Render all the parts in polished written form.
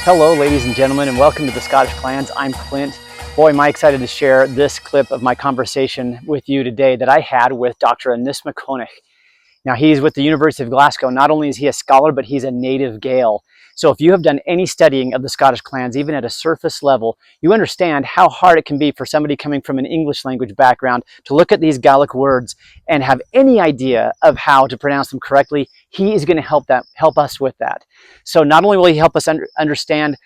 Hello, ladies and gentlemen, and welcome to the Scottish Clans. I'm Clint. Boy, am I excited to share this clip of my conversation with you today that I had with Dr. Aonghas MacCoinnich. Now, he's with the University of Glasgow. Not only is he a scholar, but he's a native Gael. So if you have done any studying of the Scottish clans, even at a surface level, you understand how hard it can be for somebody coming from an English language background to look at these Gaelic words and have any idea of how to pronounce them correctly. He is going to help us with that. So not only will he help us understand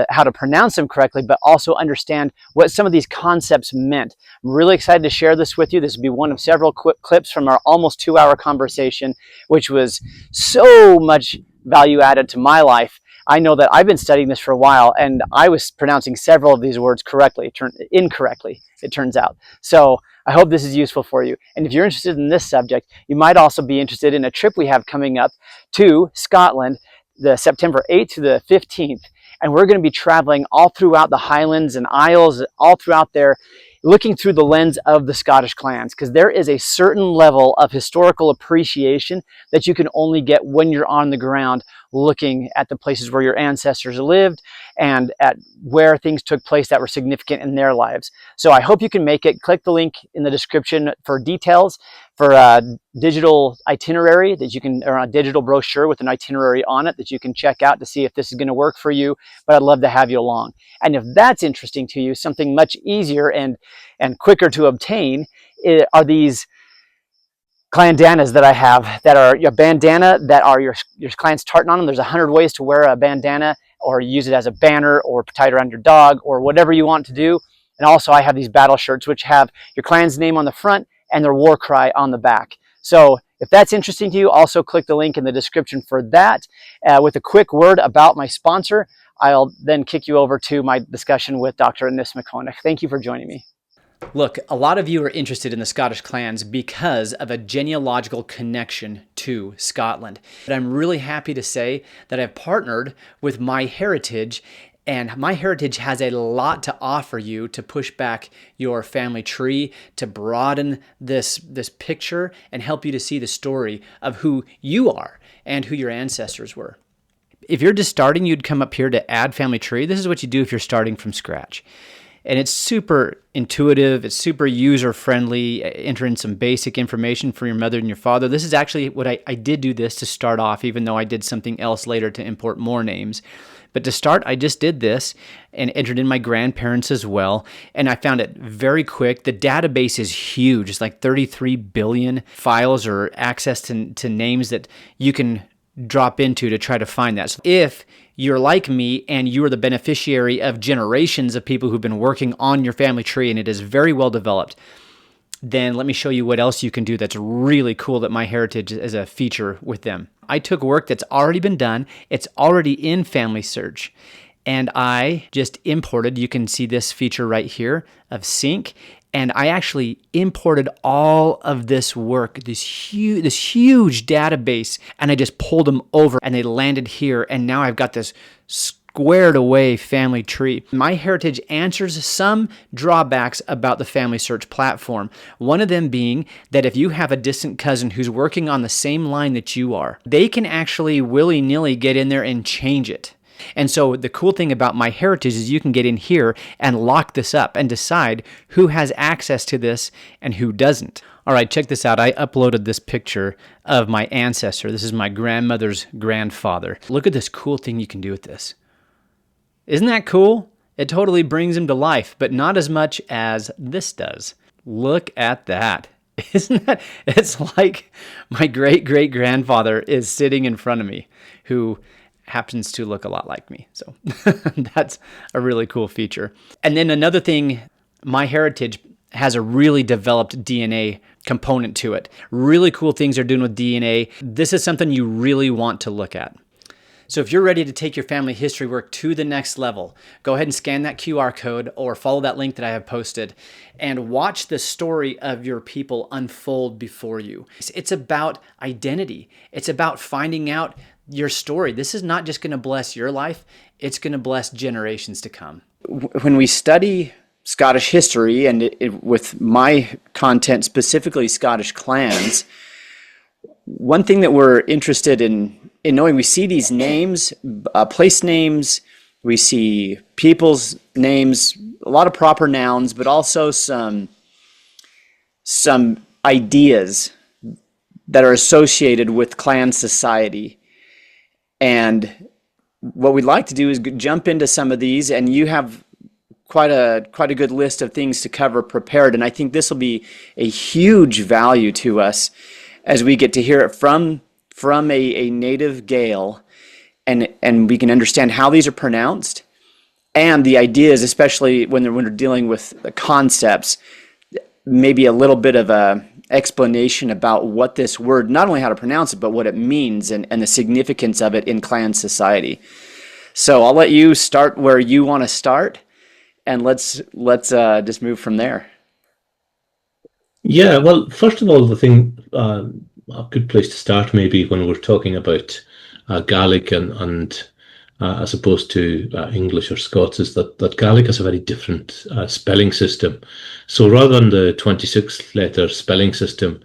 how to pronounce them correctly, but also understand what some of these concepts meant. I'm really excited to share this with you. This will be one of several clips from our almost 2-hour conversation, which was so much value added to my life. I know that I've been studying this for a while, and I was pronouncing several of these words incorrectly, it turns out. So I hope this is useful for you. And if you're interested in this subject, you might also be interested in a trip we have coming up to Scotland, the September 8th to the 15th. And we're going to be traveling all throughout the Highlands and Isles, all throughout there, looking through the lens of the Scottish clans, because there is a certain level of historical appreciation that you can only get when you're on the ground looking at the places where your ancestors lived and at where things took place that were significant in their lives. So I hope you can make it. Click the link in the description for details, for a digital itinerary that you can, or a digital brochure with an itinerary on it that you can check out to see if this is going to work for you. But I'd love to have you along. And if that's interesting to you, something much easier and quicker to obtain are these Clandanas that I have, that are a bandana that are your clan's tartan on them. There's 100 ways to wear a bandana, or use it as a banner, or tie it around your dog, or whatever you want to do. And also I have these battle shirts, which have your clan's name on the front and their war cry on the back. So if that's interesting to you, also click the link in the description for that. With a quick word about my sponsor, I'll then kick you over to my discussion with Dr. Aonghas MacCoinnich. Thank you for joining me. Look, a lot of you are interested in the Scottish clans because of a genealogical connection to Scotland. But I'm really happy to say that I've partnered with MyHeritage, and MyHeritage has a lot to offer you to push back your family tree, to broaden this picture and help you to see the story of who you are and who your ancestors were. If you're just starting, you'd come up here to add family tree. This is what you do if you're starting from scratch. And it's super intuitive, it's super user-friendly. Enter in some basic information for your mother and your father. This is actually what I did do this to start off, even though I did something else later to import more names. But to start, I just did this and entered in my grandparents as well. And I found it very quick. The database is huge. It's like 33 billion files or access to names that you can drop into to try to find that. So if you're like me and you are the beneficiary of generations of people who've been working on your family tree and it is very well developed, then let me show you what else you can do that's really cool that MyHeritage is a feature with them. I took work that's already been done. It's already in Family Search. And I just imported, you can see this feature right here of sync. And I actually imported all of this work, this huge database, and I just pulled them over and they landed here. And now I've got this squared away family tree. MyHeritage answers some drawbacks about the Family Search platform. One of them being that if you have a distant cousin who's working on the same line that you are, they can actually willy-nilly get in there and change it. And so the cool thing about MyHeritage is you can get in here and lock this up and decide who has access to this and who doesn't. All right, check this out. I uploaded this picture of my ancestor. This is my grandmother's grandfather. Look at this cool thing you can do with this. Isn't that cool? It totally brings him to life, but not as much as this does. Look at that. Isn't that? It's like my great-great-grandfather is sitting in front of me, who happens to look a lot like me. So that's a really cool feature. And then another thing, MyHeritage has a really developed DNA component to it. Really cool things they're doing with DNA. This is something you really want to look at. So if you're ready to take your family history work to the next level, go ahead and scan that QR code or follow that link that I have posted and watch the story of your people unfold before you. It's about identity. It's about finding out your story. This is not just going to bless your life, it's going to bless generations to come. When we study Scottish history, and with my content specifically Scottish clans, one thing that we're interested in knowing, we see these names, place names, We see people's names, a lot of proper nouns, but also some ideas that are associated with clan society. And what we'd like to do is jump into some of these, and you have quite a good list of things to cover prepared, and I think this will be a huge value to us as we get to hear it from a native Gael, and we can understand how these are pronounced and the ideas, especially when we're dealing with the concepts, maybe a little bit of a explanation about what this word, not only how to pronounce it, but what it means and the significance of it in clan society. So I'll let you start where you want to start, and let's just move from there. Yeah, well, first of all, the thing, a good place to start maybe when we're talking about Gaelic and as opposed to English or Scots, is that Gaelic has a very different spelling system. So rather than the 26-letter spelling system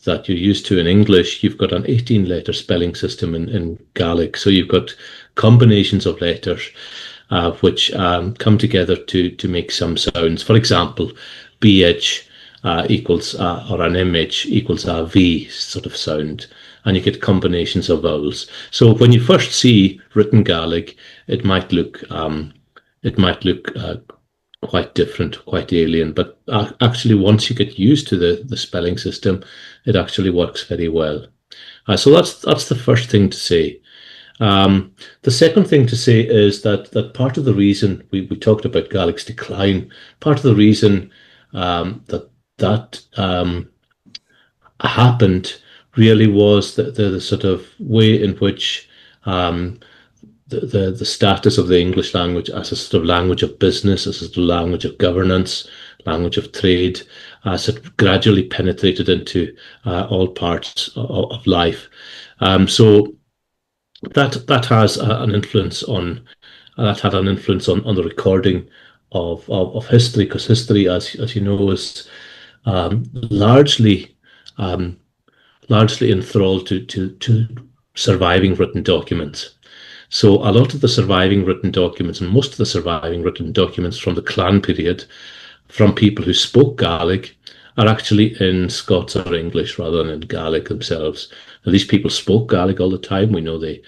that you're used to in English, you've got an 18-letter spelling system in Gaelic. So you've got combinations of letters which come together to make some sounds. For example, BH equals, or an MH equals a V sort of sound, and you get combinations of vowels. So when you first see written Gaelic, it might look quite different, quite alien, but actually once you get used to the spelling system, it actually works very well. So that's the first thing to say. The second thing to say is that part of the reason we talked about Gaelic's decline, part of the reason that happened really was the sort of way in which the status of the English language as a sort of language of business, as a sort of language of governance, language of trade, sort of gradually penetrated into all parts of life. So that has an influence on that had an influence on the recording of history, because history, as you know, is largely enthralled to surviving written documents. So a lot of the surviving written documents, and most of the surviving written documents from the clan period, from people who spoke Gaelic, are actually in Scots or English rather than in Gaelic themselves. Now, these people spoke Gaelic all the time. We know they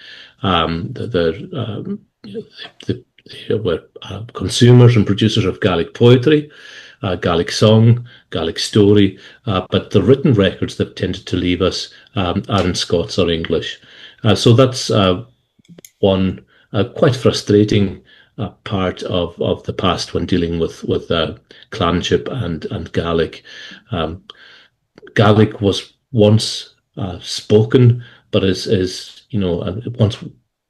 were consumers and producers of Gaelic poetry, Gaelic song, Gaelic story, but the written records that tended to leave us are in Scots or English. So that's one quite frustrating part of the past when dealing with clanship and Gaelic. Gaelic was once spoken, but is once,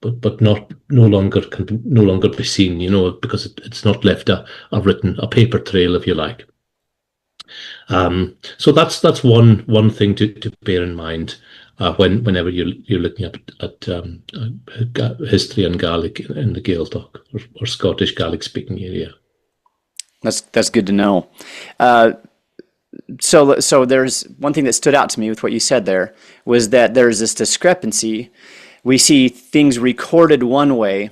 but no longer be seen, because it's not left a paper trail, if you like. So that's one thing to bear in mind whenever you're looking at history and Gaelic in the Gaeltacht or Scottish Gaelic speaking area. That's good to know. So there's one thing that stood out to me with what you said there was that there's this discrepancy. We see things recorded one way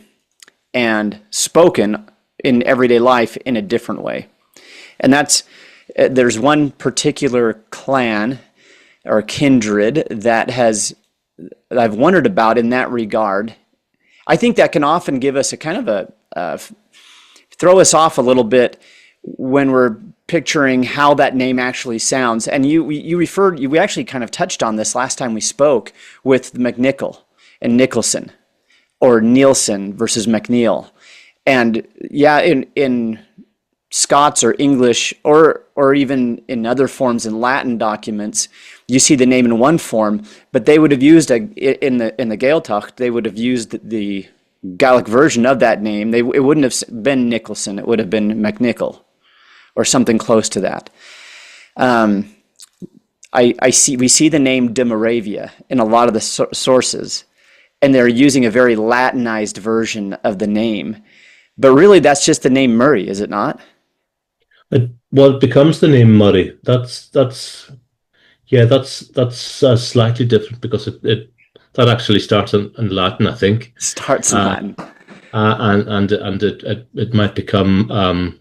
and spoken in everyday life in a different way. And there's one particular clan or kindred that I've wondered about in that regard. I think that can often give us a kind of throw us off a little bit when we're picturing how that name actually sounds. And we actually kind of touched on this last time we spoke with McNichol and Nicholson, or Nielsen versus McNeil. And yeah, in Scots or English, or even in other forms in Latin documents, you see the name in one form, but they would have used in the Gaeltacht, they would have used the Gaelic version of that name. It wouldn't have been Nicholson, it would have been McNichol, or something close to that. We see the name de Moravia in a lot of the sources, and they're using a very Latinized version of the name. But really, that's just the name Murray, is it not? It becomes the name Murray. That's slightly different, because that actually starts in Latin, I think. Starts in Latin. and it might become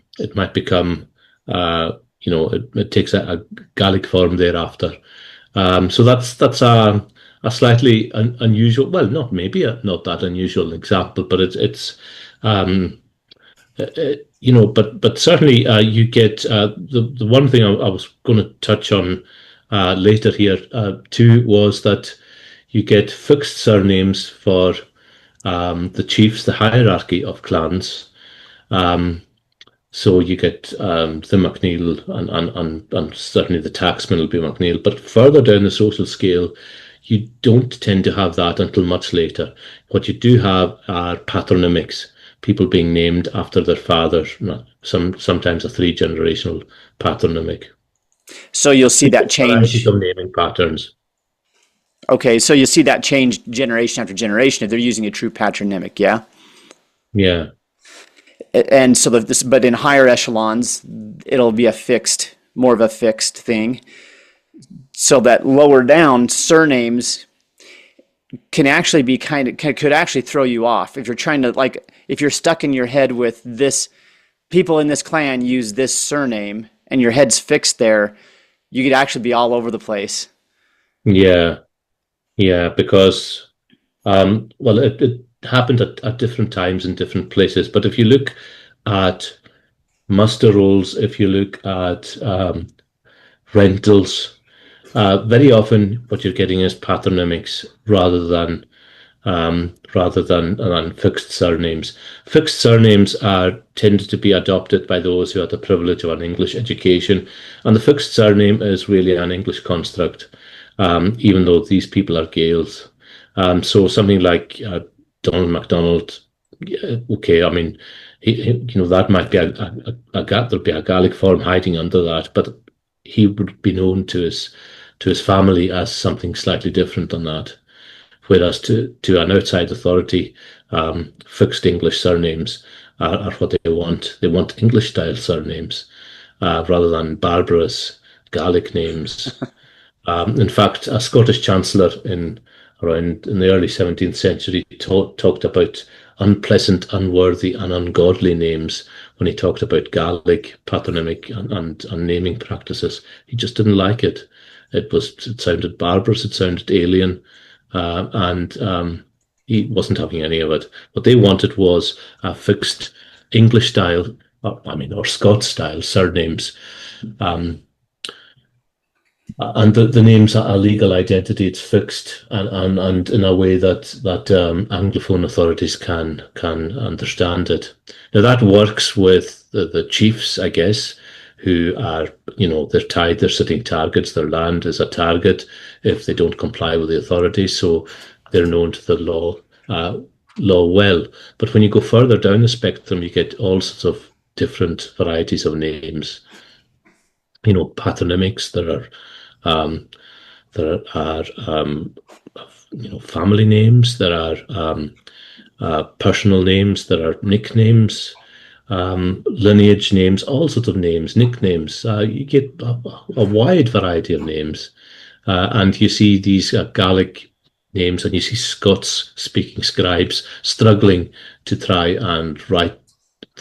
it takes a Gaelic form thereafter. So that's a slightly unusual, well, not maybe not that unusual example, but it's but certainly you get the one thing I was going to touch on later here too was that you get fixed surnames for the chiefs, the hierarchy of clans. So you get the MacNeil and certainly the taxman will be MacNeil. But further down the social scale, you don't tend to have that until much later. What you do have are patronymics, people being named after their father, sometimes a 3-generational patronymic. So you'll see that change. Some naming patterns. Okay, so you see that change generation after generation if they're using a true patronymic, yeah? Yeah. And so but in higher echelons, it'll be more of a fixed thing. So that lower down surnames can actually be could actually throw you off if you're trying to, if you're stuck in your head with this, people in this clan use this surname and your head's fixed there, you could actually be all over the place. Yeah. Yeah, because, it happened at different times in different places. But if you look at muster rolls, if you look at rentals, very often what you're getting is patronymics rather than fixed surnames. Fixed surnames tended to be adopted by those who had the privilege of an English education, and the fixed surname is really an English construct. Even though these people are Gaels. So something like Donald MacDonald, okay, I mean, that might be there'd be a Gaelic form hiding under that, but he would be known to his family as something slightly different than that. Whereas to an outside authority, fixed English surnames are what they want. They want English style surnames rather than barbarous Gaelic names. In fact, a Scottish chancellor in the early 17th century talked about unpleasant, unworthy, and ungodly names when he talked about Gaelic patronymic and naming practices. He just didn't like it. It sounded barbarous, it sounded alien, and he wasn't having any of it. What they wanted was a fixed English style, or Scots style surnames. And the names are a legal identity; it's fixed, and in a way that Anglophone authorities can understand it. Now that works with the chiefs, I guess, who are they're tied, they're sitting targets. Their land is a target if they don't comply with the authorities, so they're known to the law well. But when you go further down the spectrum, you get all sorts of different varieties of names. Patronymics. There are family names. There are personal names. There are nicknames, lineage names, all sorts of names, nicknames. You get a wide variety of names, and you see these Gaelic names, and you see Scots-speaking scribes struggling to try and write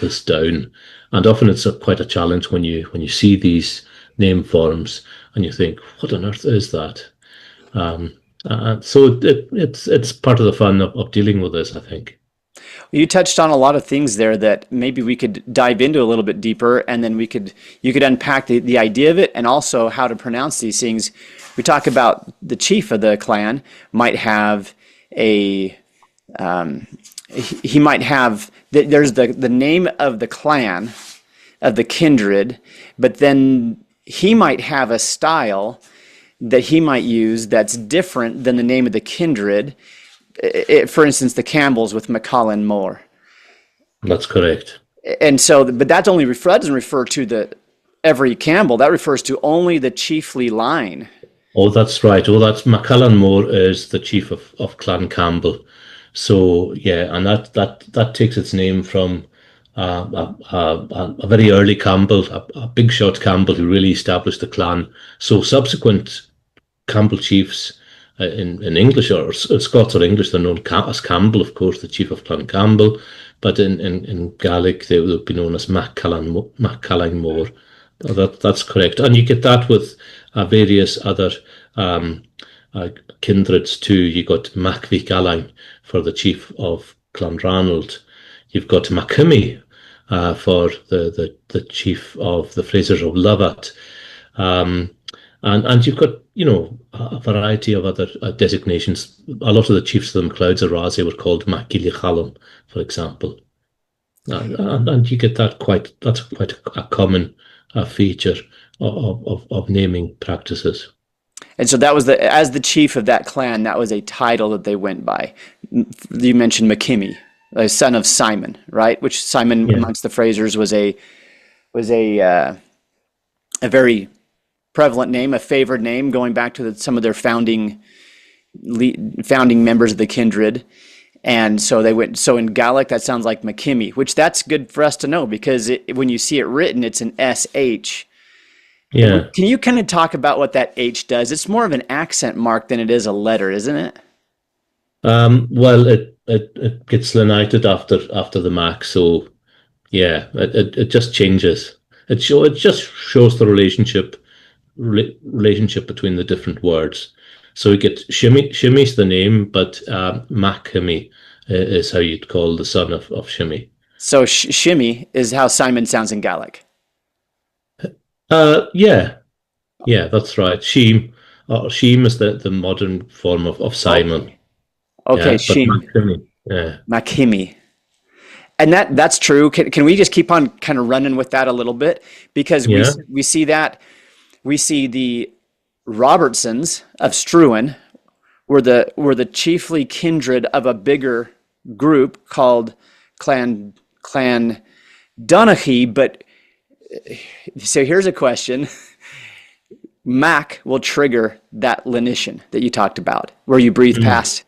this down. And often it's quite a challenge when you see these name forms and you think, what on earth is that? So it's part of the fun of dealing with this, I think. You touched on a lot of things there that maybe we could dive into a little bit deeper, and then you could unpack the idea of it and also how to pronounce these things. We talk about the chief of the clan might have there's the name of the clan, of the kindred, but then he might have a style that he might use that's different than the name of the kindred. For instance, the Campbells with MacCailean Mòr. That's correct. And so, but that doesn't refer to every Campbell. That refers to only the chiefly line. Oh, that's right. That's MacCailean Mòr is the chief of Clan Campbell. So yeah, and that takes its name from a very early Campbell, a big shot Campbell who really established the clan. So subsequent Campbell chiefs in English or Scots or English, they're known as Campbell, of course, the chief of Clan Campbell. but in Gaelic they would be known as MacCailean Mòr. That's correct, and you get that with various other kindreds too. You got MacVic for the chief of Clanranald. You've got MacShimidh for the chief of the Fraser of Lovat. And you've got, a variety of other designations. A lot of the chiefs of the MacLeods of Raasay were called MacCailean, for example. And you get that that's quite a common feature of naming practices. And so that was as the chief of that clan, that was a title that they went by. You mentioned MacShimidh, the son of Simon, right? Which Simon amongst the Frasers was a very prevalent name, a favored name, going back to some of their founding members of the kindred. And so they went. So in Gaelic, that sounds like MacShimidh, which that's good for us to know, because when you see it written, it's an SH. Yeah. Can you kind of talk about what that H does? It's more of an accent mark than it is a letter, isn't it? Well, it gets lenited after the Mac, so yeah, it just changes. It just shows the relationship between the different words. So we get Shimidh's the name, but MacShimidh is how you'd call the son of Shimidh. So Shimidh is how Simon sounds in Gaelic. Yeah, that's right. Sheem is the modern form of Simon. Okay, Sheem. MacShimidh. And that's true. Can we just keep on kind of running with that a little bit? Because we see the Robertsons of Struan were the chiefly kindred of a bigger group called Clandana. But so here's a question. Mac will trigger that lenition that you talked about, where you breathe past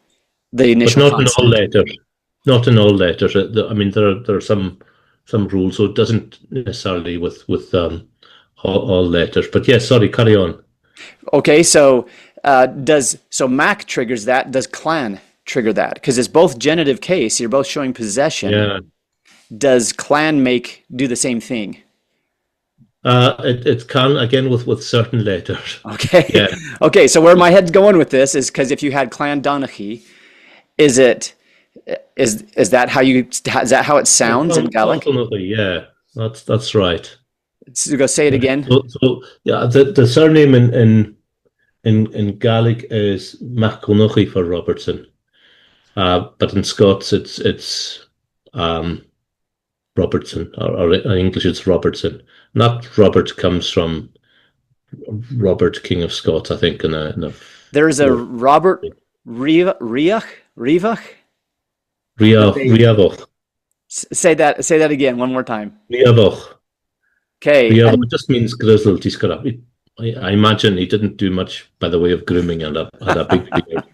the initial but not consonant. in all letters. Not in all letters. I mean, there are some rules, so it doesn't necessarily with all letters. But yes, sorry, carry on. Okay, so Mac triggers that? Does clan trigger that? Because it's both genitive case. You're both showing possession. Yeah. Does clan do the same thing? It can, again, with certain letters. Okay. Yeah. Okay, so where my head's going with this is because if you had Clandana, is that how it sounds in Gaelic? Absolutely, yeah. That's right. So go say it again. So yeah, the surname in Gaelic is MacCoinnich for Robertson, but in Scots it's Robertson, or in English it's Robertson. Not Robert comes from Robert, King of Scots, I think. There's a Robert Riach. Riavoch. Say that again one more time. Riavoch. Okay. Riavoch just means grizzled. He's got I imagine he didn't do much by the way of grooming and had a big beard.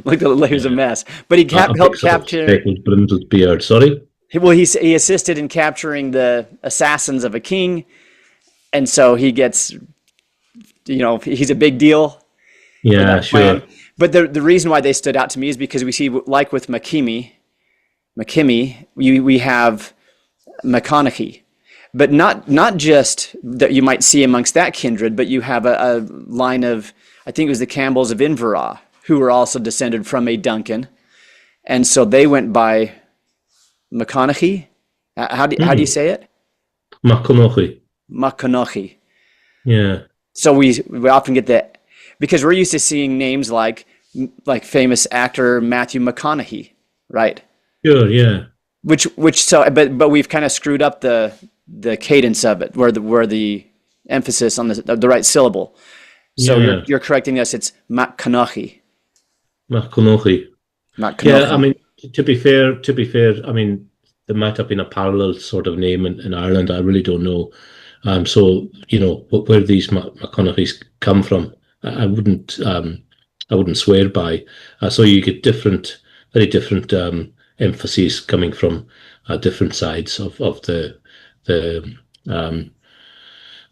Like he was a mess, but he helped capture brindled beard. Sorry. Well, he assisted in capturing the assassins of a king, and so he gets, he's a big deal. Yeah, sure. But the reason why they stood out to me is because we see, like with MacShimidh, we have MacCoinnich, but not just that you might see amongst that kindred, but you have a line of, I think it was the Campbells of Inverah, who were also descended from a Duncan, and so they went by MacCoinnich. How do you say it? MacCoinnich. Yeah. So we often get that because we're used to seeing names like famous actor Matthew McConaughey, right? Sure. Yeah. But we've kind of screwed up the cadence of it, where the emphasis on the right syllable. So you're correcting us. It's MacCoinnich. MacCoinnich. Yeah. I mean, to be fair, I mean, there might have been a parallel sort of name in Ireland. I really don't know. So where these MacConaughey's come from, I wouldn't swear by. So you get very different emphases coming from different sides of the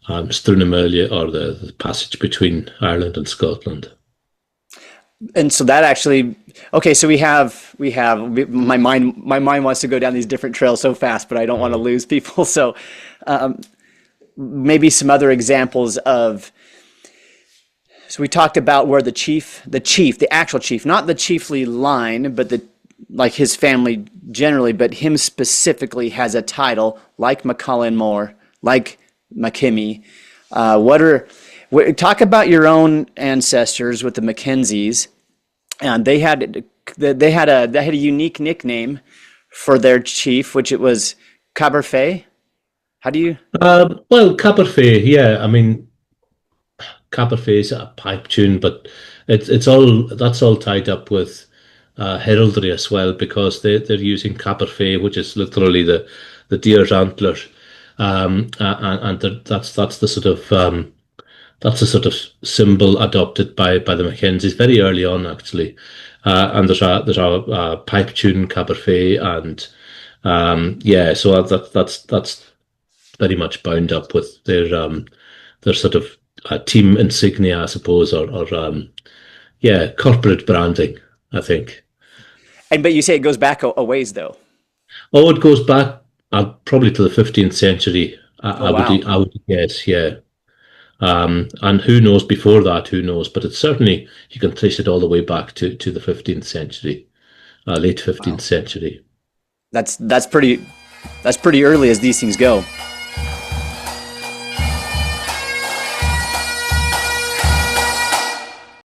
Strunamerlia, or the passage between Ireland and Scotland. And so that actually Okay, so my mind wants to go down these different trails so fast, but I don't want to lose people. So maybe some other examples of. So we talked about where the actual chief, not the chiefly line, but like his family generally, but him specifically has a title like MacCailean Mòr, like MacShimidh. Talk about your own ancestors with the Mackenzies, and they had a unique nickname for their chief, which it was Caberfay. How do you? Well, Caberfay, yeah. I mean, Caberfay is a pipe tune, but that's all tied up with heraldry as well, because they're using Caberfay, which is literally the deer's antler, and that's the sort of symbol adopted by the Mackenzies very early on, actually. And there's a pipe tune Caberfay, and so that's very much bound up with their sort of team insignia, I suppose, or corporate branding, I think. But you say it goes back a ways, though. Oh, it goes back probably to the 15th century. Wow. I would guess, yeah. And who knows before that? Who knows? But it's certainly, you can trace it all the way back to the 15th century, late 15th century. That's pretty early as these things go.